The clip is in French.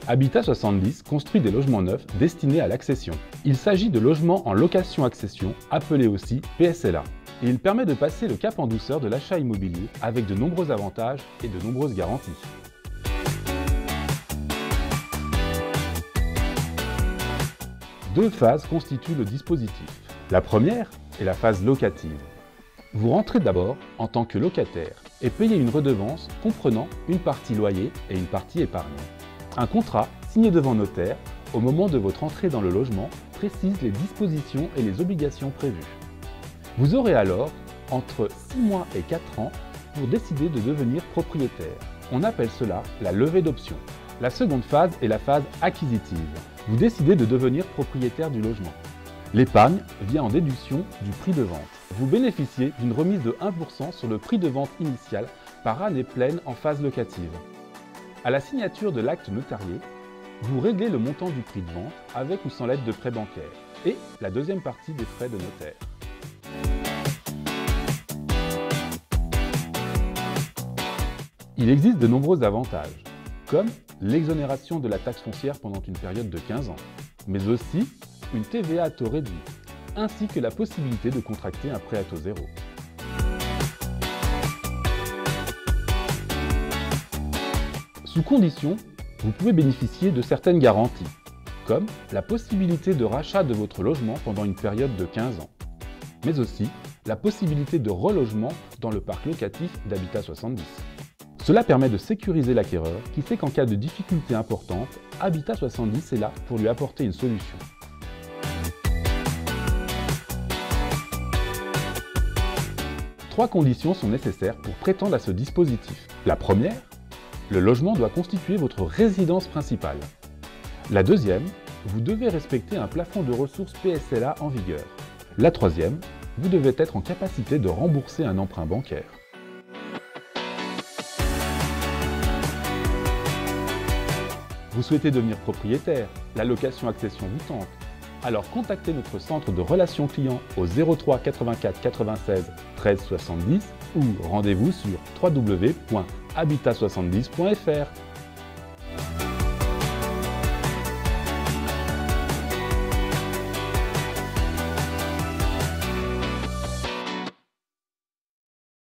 Habitat 70 construit des logements neufs destinés à l'accession. Il s'agit de logements en location-accession, appelés aussi PSLA. Et il permet de passer le cap en douceur de l'achat immobilier avec de nombreux avantages et de nombreuses garanties. Deux phases constituent le dispositif. La première est la phase locative. Vous rentrez d'abord en tant que locataire et payez une redevance comprenant une partie loyer et une partie épargne. Un contrat signé devant notaire au moment de votre entrée dans le logement précise les dispositions et les obligations prévues. Vous aurez alors entre 6 mois et 4 ans pour décider de devenir propriétaire. On appelle cela la levée d'option. La seconde phase est la phase acquisitive. Vous décidez de devenir propriétaire du logement. L'épargne vient en déduction du prix de vente. Vous bénéficiez d'une remise de 1% sur le prix de vente initial par année pleine en phase locative. À la signature de l'acte notarié, vous réglez le montant du prix de vente avec ou sans l'aide de prêt bancaire et la deuxième partie des frais de notaire. Il existe de nombreux avantages, comme l'exonération de la taxe foncière pendant une période de 15 ans, mais aussi une TVA à taux réduit, ainsi que la possibilité de contracter un prêt à taux zéro. Sous condition, vous pouvez bénéficier de certaines garanties, comme la possibilité de rachat de votre logement pendant une période de 15 ans, mais aussi la possibilité de relogement dans le parc locatif d'Habitat 70. Cela permet de sécuriser l'acquéreur qui sait qu'en cas de difficulté importante, Habitat 70 est là pour lui apporter une solution. Trois conditions sont nécessaires pour prétendre à ce dispositif. La première, le logement doit constituer votre résidence principale. La deuxième, vous devez respecter un plafond de ressources PSLA en vigueur. La troisième, vous devez être en capacité de rembourser un emprunt bancaire. Vous souhaitez devenir propriétaire, la location-accession vous tente. Alors contactez notre centre de relations clients au 03 84 96 13 70 ou rendez-vous sur www.habitat70.fr.